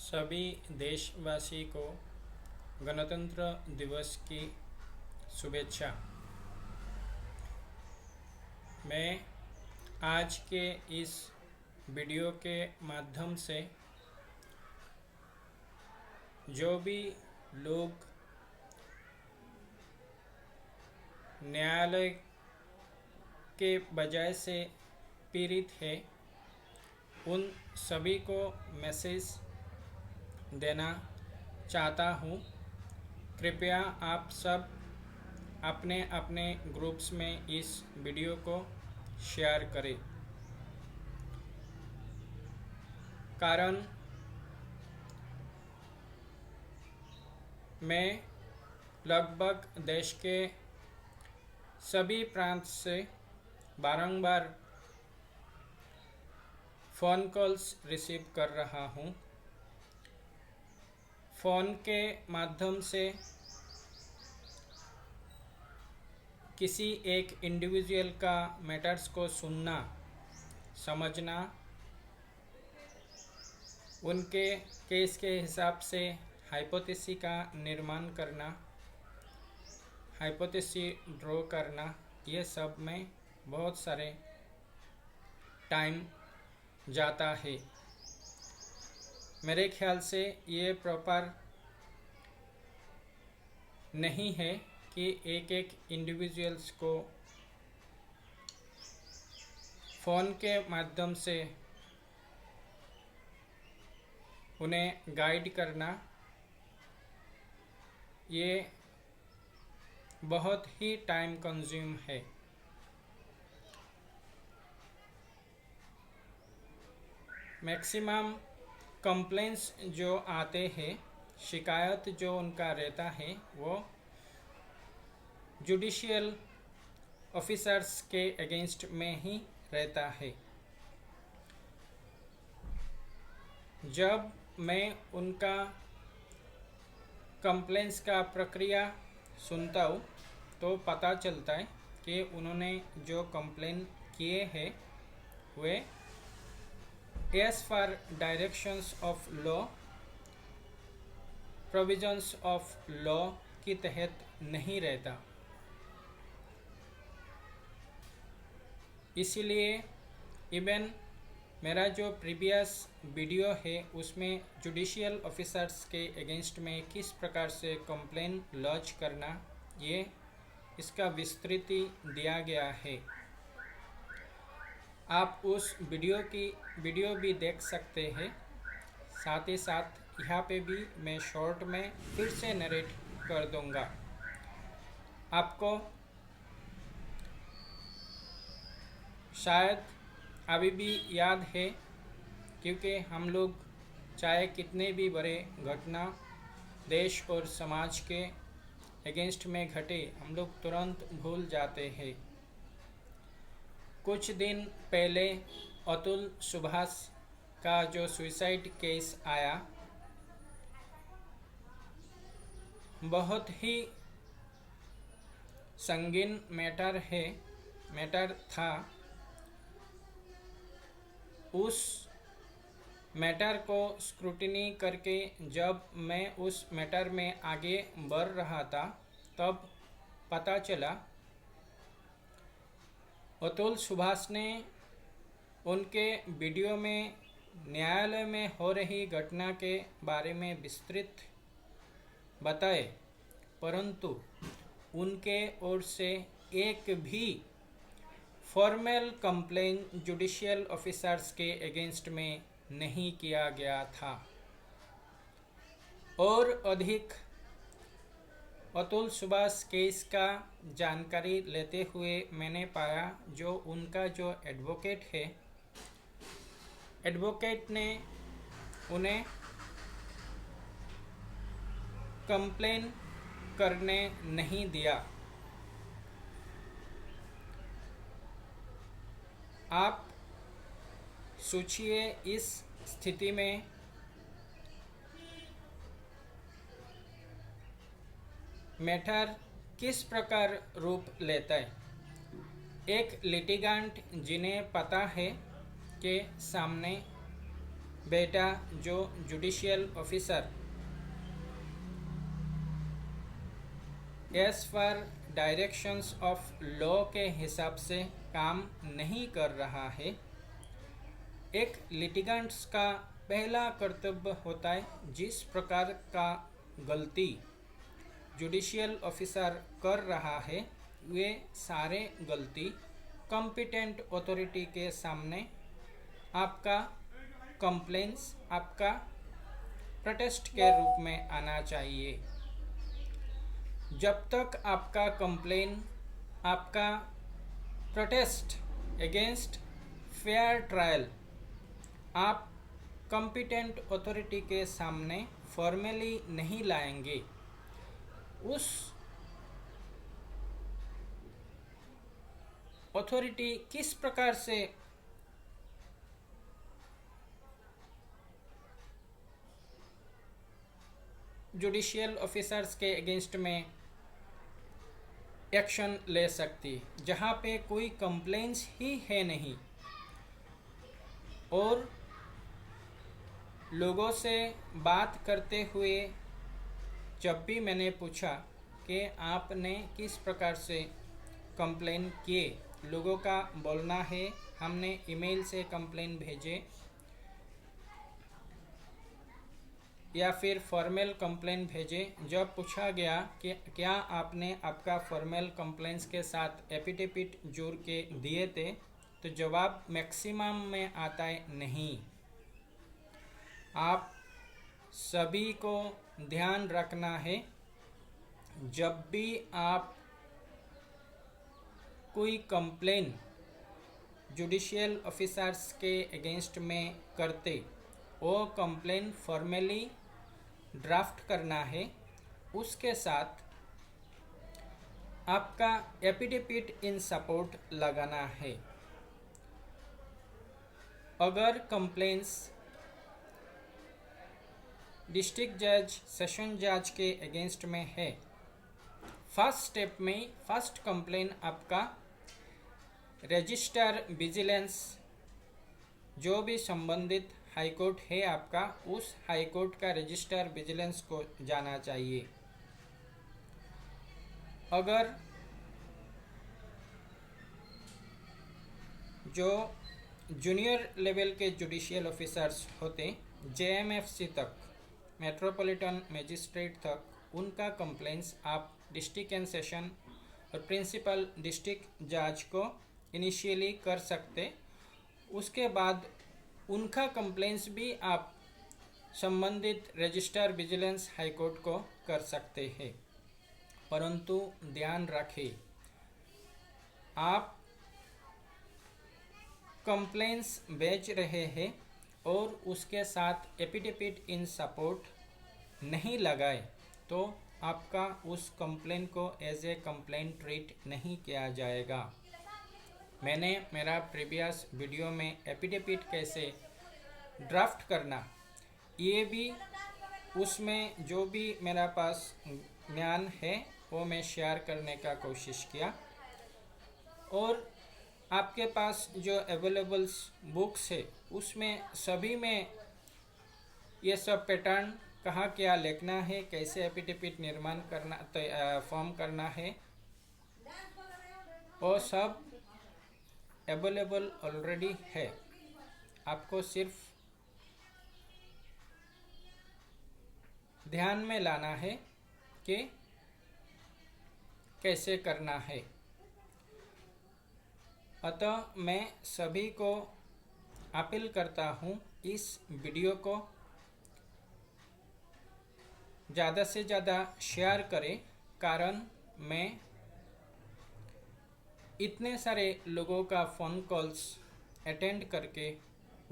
सभी देशवासी को गणतंत्र दिवस की शुभेच्छा। मैं आज के इस वीडियो के माध्यम से जो भी लोग न्यायालय के बजाय से पीड़ित है उन सभी को मैसेज देना चाहता हूँ। कृपया आप सब अपने अपने ग्रुप्स में इस वीडियो को शेयर करें। कारण मैं लगभग देश के सभी प्रांत से बारंबार फ़ोन कॉल्स रिसीव कर रहा हूँ। फ़ोन के माध्यम से किसी एक इंडिविजुअल का मैटर्स को सुनना, समझना, उनके केस के हिसाब से हाइपोथेसिस का निर्माण करना, हाइपोथेसिस ड्रॉ करना, ये सब में बहुत सारे टाइम जाता है। मेरे ख्याल से ये प्रॉपर नहीं है कि एक एक इंडिविजुअल्स को फ़ोन के माध्यम से उन्हें गाइड करना ये बहुत ही टाइम कंज्यूम है। मैक्सिमम कंप्लेंट्स जो आते हैं, शिकायत जो उनका रहता है, वो जुडिशियल ऑफिसर्स के अगेंस्ट में ही रहता है। जब मैं उनका कंप्लेंट्स का प्रक्रिया सुनता हूँ तो पता चलता है कि उन्होंने जो कंप्लेन किए हैं वे as for directions of law, provisions of law के तहत नहीं रहता। इसीलिए इवन मेरा जो प्रीवियस वीडियो है उसमें जुडिशियल ऑफिसर्स के अगेंस्ट में किस प्रकार से कंप्लेन लॉन्च करना, ये इसका विस्तृति दिया गया है। आप उस वीडियो भी देख सकते हैं। साथ ही साथ यहाँ पे भी मैं शॉर्ट में फिर से नरेट कर दूंगा। आपको शायद अभी भी याद है, क्योंकि हम लोग चाहे कितने भी बड़े घटना देश और समाज के अगेंस्ट में घटे, हम लोग तुरंत भूल जाते हैं। कुछ दिन पहले अतुल सुभाष का जो सुसाइड केस आया, बहुत ही संगीन मैटर था। उस मैटर को स्क्रूटिनी करके जब मैं उस मैटर में आगे बढ़ रहा था, तब पता चला अतुल सुभाष ने उनके वीडियो में न्यायालय में हो रही घटना के बारे में विस्तृत बताए, परंतु उनके ओर से एक भी फॉर्मल कंप्लेन जुडिशियल ऑफिसर्स के अगेंस्ट में नहीं किया गया था। और अधिक अतुल सुभाष केस का जानकारी लेते हुए मैंने पाया, जो उनका जो एडवोकेट ने उन्हें कंप्लेन करने नहीं दिया। आप सोचिए इस स्थिति में मैटर किस प्रकार रूप लेता है। एक लिटिगेंट जिन्हें पता है कि सामने बेटा जो judicial officer as per directions of law के हिसाब से काम नहीं कर रहा है, एक लिटिगेंट्स का पहला कर्तव्य होता है जिस प्रकार का गलती जुडिशियल ऑफिसर कर रहा है वे सारे गलती कॉम्पिटेंट अथॉरिटी के सामने आपका कंप्लेंट्स, आपका प्रोटेस्ट के रूप में आना चाहिए। जब तक आपका कंप्लेन, आपका प्रोटेस्ट अगेंस्ट फेयर ट्रायल आप कॉम्पिटेंट अथॉरिटी के सामने फॉर्मली नहीं लाएंगे, उस अथॉरिटी किस प्रकार से जुडिशियल ऑफिसर्स के अगेंस्ट में एक्शन ले सकती, जहाँ पे कोई कंप्लेंट्स ही है नहीं और लोगों से बात करते हुए जब भी मैंने पूछा कि आपने किस प्रकार से कंप्लेन किए, लोगों का बोलना है हमने ईमेल से कंप्लेन भेजे या फिर फॉर्मल कंप्लेन भेजे। जब पूछा गया कि क्या आपने आपका फॉर्मल कंप्लेंट्स के साथ एफिडेविट जोड़ के दिए थे, तो जवाब मैक्सिमम में आता है नहीं। आप सभी को ध्यान रखना है, जब भी आप कोई कंप्लेन जुडिशियल ऑफिसर्स के अगेंस्ट में करते, वो कंप्लेन फॉर्मली ड्राफ्ट करना है, उसके साथ आपका एफिडेविट इन सपोर्ट लगाना है। अगर कंप्लेंट्स डिस्ट्रिक्ट जज, सेशन जज के अगेंस्ट में है, फर्स्ट स्टेप में फर्स्ट कंप्लेन आपका रजिस्टर विजिलेंस जो भी संबंधित हाई कोर्ट है आपका, उस हाई कोर्ट का रजिस्टर विजिलेंस को जाना चाहिए। अगर जो जूनियर लेवल के जुडिशियल ऑफिसर्स होते, जेएमएफसी तक, मेट्रोपॉलिटन मजिस्ट्रेट तक, उनका कंप्लेंट्स आप डिस्ट्रिक्ट एंड सेशन और प्रिंसिपल डिस्ट्रिक्ट जज को इनिशियली कर सकते। उसके बाद उनका कंप्लेंट्स भी आप संबंधित रजिस्टर विजिलेंस हाई कोर्ट को कर सकते हैं। परंतु ध्यान रखें, आप कंप्लेंट्स भेज रहे हैं और उसके साथ एफिडेविट इन सपोर्ट नहीं लगाए तो आपका उस कंप्लेन को एज ए कंप्लेन ट्रीट नहीं किया जाएगा। मैंने मेरा प्रीवियस वीडियो में एफिडेविट कैसे ड्राफ्ट करना, ये भी उसमें जो भी मेरा पास ज्ञान है वो मैं शेयर करने का कोशिश किया। और आपके पास जो अवेलेबल बुक्स है उसमें सभी में ये सब पैटर्न, कहाँ क्या लिखना है, कैसे एफिडेविट निर्माण करना, फॉर्म करना है, वो सब अवेलेबल ऑलरेडी है। आपको सिर्फ ध्यान में लाना है कि कैसे करना है। अतः मैं सभी को अपील करता हूँ, इस वीडियो को ज़्यादा से ज़्यादा शेयर करें, कारण मैं इतने सारे लोगों का फ़ोन कॉल्स अटेंड करके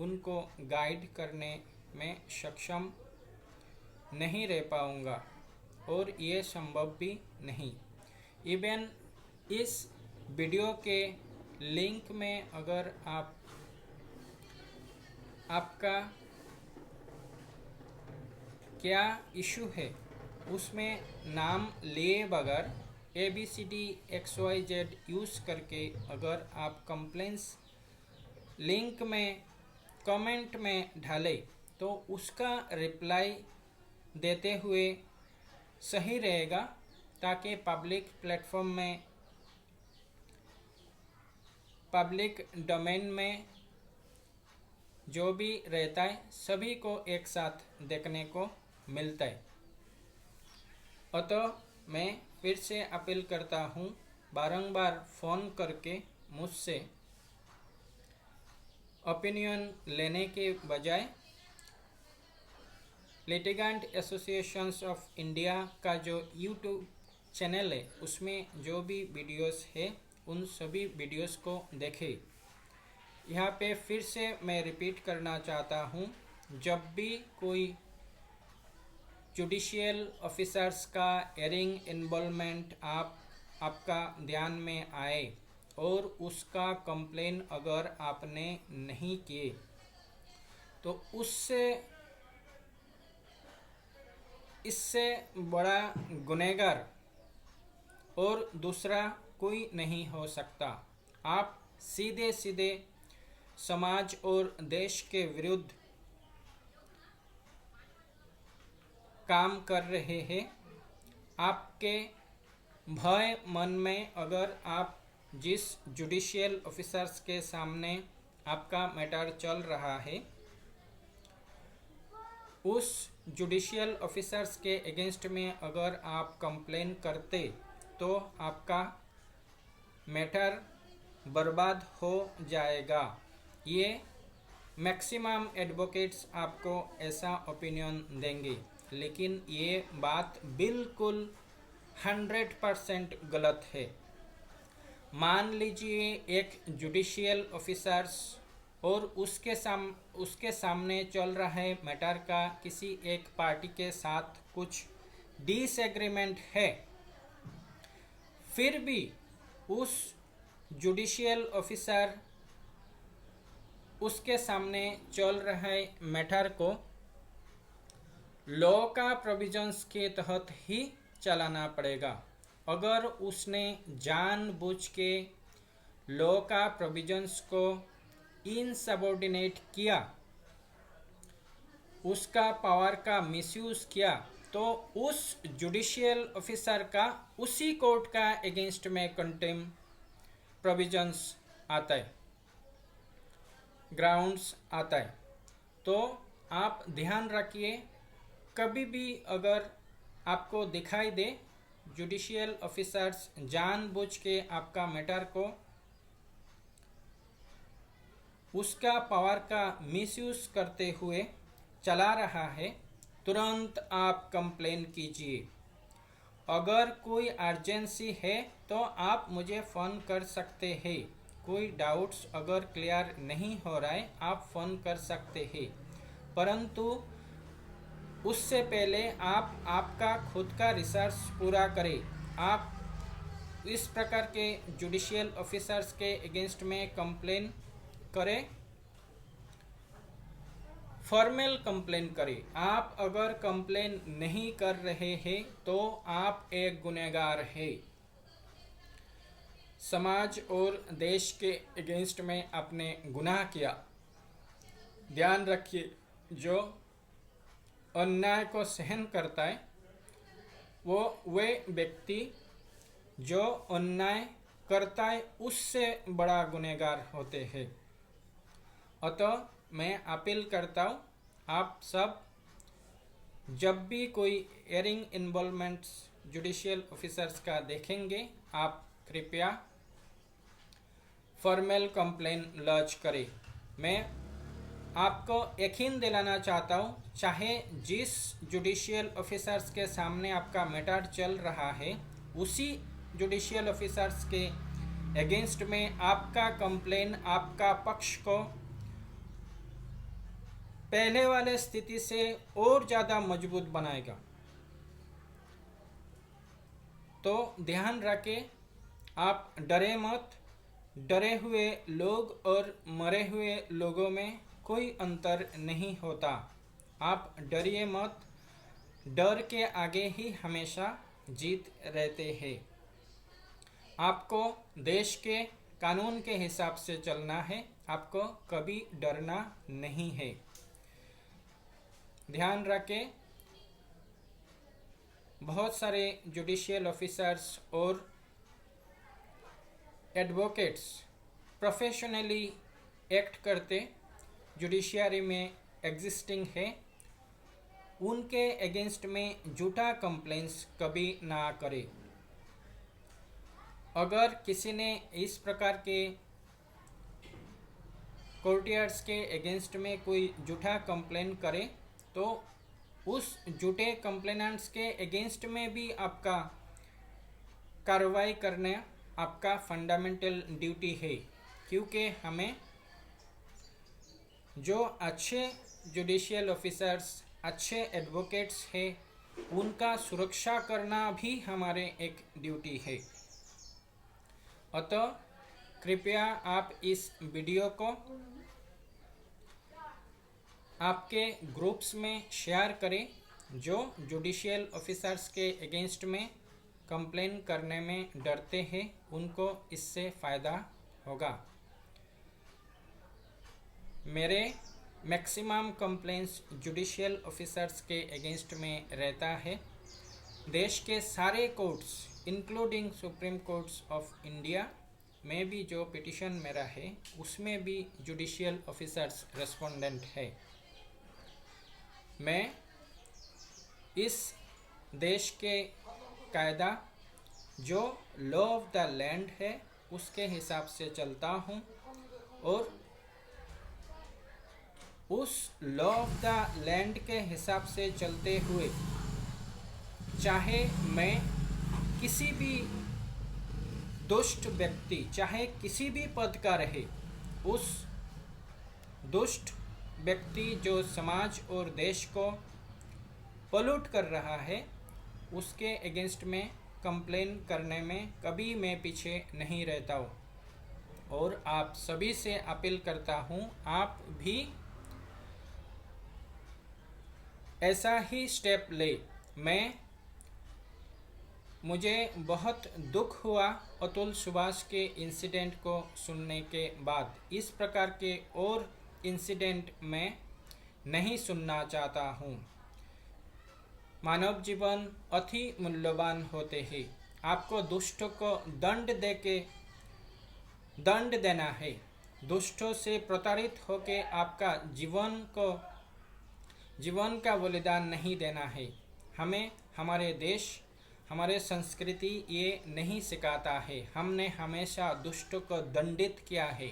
उनको गाइड करने में सक्षम नहीं रह पाऊँगा और ये संभव भी नहीं। इवन इस वीडियो के लिंक में अगर आपका क्या इशू है उसमें नाम लिए बगैर ABCD XYZ यूज़ करके अगर आप कंप्लेंट्स लिंक में कमेंट में डालें तो उसका रिप्लाई देते हुए सही रहेगा, ताकि पब्लिक प्लेटफॉर्म में, पब्लिक डोमेन में जो भी रहता है सभी को एक साथ देखने को मिलता है। अतः मैं फिर से अपील करता हूँ, बारंबार फ़ोन करके मुझसे ओपिनियन लेने के बजाय लिटिगेंट एसोसिएशंस ऑफ इंडिया का जो यूट्यूब चैनल है उसमें जो भी वीडियोस है उन सभी वीडियोस को देखें। यहाँ पे फिर से मैं रिपीट करना चाहता हूँ, जब भी कोई जुडिशियल ऑफिसर्स का एयरिंग इन्वॉल्वमेंट आपका ध्यान में आए और उसका कंप्लेन अगर आपने नहीं किए, तो इससे बड़ा गुनहगार और दूसरा कोई नहीं हो सकता। आप सीधे सीधे समाज और देश के विरुद्ध काम कर रहे हैं। आपके भय मन में, अगर आप जिस जुडिशियल ऑफिसर्स के सामने आपका मैटर चल रहा है उस जुडिशियल ऑफिसर्स के अगेंस्ट में अगर आप कंप्लेन करते तो आपका मैटर बर्बाद हो जाएगा। ये मैक्सिमम एडवोकेट्स आपको ऐसा ओपिनियन देंगे, लेकिन ये बात बिल्कुल 100% गलत है। मान लीजिए एक जुडिशियल ऑफिसर्स और उसके सामने चल रहे मैटर का किसी एक पार्टी के साथ कुछ डिसएग्रीमेंट है, फिर भी उस जुडिशियल ऑफिसर उसके सामने चल रहे मैटर को लॉ का प्रोविजंस के तहत ही चलाना पड़ेगा। अगर उसने जानबूझ के लॉ का प्रोविजंस को इनसबऑर्डिनेट किया, उसका पावर का मिसयूज किया, तो उस जुडिशियल ऑफिसर का उसी कोर्ट का अगेंस्ट में कंटेम प्रोविजंस आता है, ग्राउंड्स आता है। तो आप ध्यान रखिए, कभी भी अगर आपको दिखाई दे जुडिशियल ऑफिसर्स जानबूझ के आपका मैटर को उसका पावर का मिसयूज करते हुए चला रहा है, तुरंत आप कंप्लेन कीजिए। अगर कोई अर्जेंसी है तो आप मुझे फ़ोन कर सकते हैं। कोई डाउट्स अगर क्लियर नहीं हो रहा है आप फ़ोन कर सकते हैं, परंतु उससे पहले आप आपका खुद का रिसर्च पूरा करें। आप इस प्रकार के जुडिशियल ऑफिसर्स के अगेंस्ट में कंप्लेन करें, फॉर्मल कंप्लेन करें। आप अगर कंप्लेन नहीं कर रहे हैं तो आप एक गुनहगार हैं। समाज और देश के अगेंस्ट में आपने गुनाह किया। ध्यान रखिए, जो अन्याय को सहन करता है वे व्यक्ति जो अन्याय करता है उससे बड़ा गुनहगार होते हैं। अतः मैं अपील करता हूँ, आप सब जब भी कोई एयरिंग इन्वॉल्वमेंट्स जुडिशियल ऑफिसर्स का देखेंगे, आप कृपया फॉर्मल कंप्लेन लॉन्च करें। मैं आपको यकीन दिलाना चाहता हूँ, चाहे जिस जुडिशियल ऑफिसर्स के सामने आपका मैटर चल रहा है उसी जुडिशियल ऑफिसर्स के अगेंस्ट में आपका कंप्लेन आपका पक्ष को पहले वाले स्थिति से और ज़्यादा मजबूत बनाएगा। तो ध्यान रखें, आप डरे मत। डरे हुए लोग और मरे हुए लोगों में कोई अंतर नहीं होता। आप डरिए मत, डर के आगे ही हमेशा जीत रहते हैं। आपको देश के कानून के हिसाब से चलना है, आपको कभी डरना नहीं है। ध्यान रखें, बहुत सारे जुडिशियल ऑफिसर्स और एडवोकेट्स प्रोफेशनली एक्ट करते जुडिशियरी में एग्जिस्टिंग है, उनके अगेंस्ट में झूठा कंप्लेंट्स कभी ना करें। अगर किसी ने इस प्रकार के कोर्टियर्स के अगेंस्ट में कोई झूठा कंप्लेन करे तो उस झूठे कंप्लेनेंट्स के अगेंस्ट में भी आपका कार्रवाई करना आपका फंडामेंटल ड्यूटी है, क्योंकि हमें जो अच्छे जुडिशियल ऑफिसर्स, अच्छे एडवोकेट्स हैं, उनका सुरक्षा करना भी हमारे एक ड्यूटी है। अतः कृपया आप इस वीडियो को आपके ग्रुप्स में शेयर करें जो जुडिशियल ऑफिसर्स के अगेंस्ट में कंप्लेन करने में डरते हैं, उनको इससे फ़ायदा होगा। मेरे मैक्सिमम कंप्लेंट्स जुडिशियल ऑफिसर्स के अगेंस्ट में रहता है। देश के सारे courts including supreme courts of India में भी जो पिटिशन मेरा है उसमें भी जुडिशियल ऑफिसर्स रेस्पोंडेंट है। मैं इस देश के कायदा जो लॉ ऑफ द लैंड है उसके हिसाब से चलता हूँ और उस लॉ ऑफ द लैंड के हिसाब से चलते हुए चाहे मैं किसी भी दुष्ट व्यक्ति, चाहे किसी भी पद का रहे, उस दुष्ट व्यक्ति जो समाज और देश को पॉल्यूट कर रहा है उसके अगेंस्ट में कंप्लेन करने में कभी मैं पीछे नहीं रहता हूँ। और आप सभी से अपील करता हूँ, आप भी ऐसा ही स्टेप ले। मुझे बहुत दुख हुआ अतुल सुभाष के इंसिडेंट को सुनने के बाद। इस प्रकार के और इंसिडेंट मैं नहीं सुनना चाहता हूँ। मानव जीवन अति मूल्यवान होते हैं। आपको दुष्टों को दंड देना है। दुष्टों से प्रताड़ित होकर आपका जीवन का बलिदान नहीं देना है। हमें हमारे देश, हमारे संस्कृति ये नहीं सिखाता है। हमने हमेशा दुष्टों को दंडित किया है।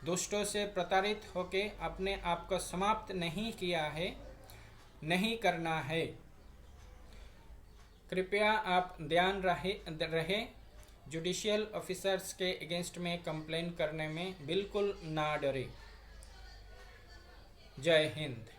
दुष्टों से प्रताड़ित होकर अपने आप को समाप्त नहीं किया है, नहीं करना है। कृपया आप ध्यान रहे जुडिशियल ऑफिसर्स के अगेंस्ट में कंप्लेन करने में बिल्कुल ना डरे। जय हिंद।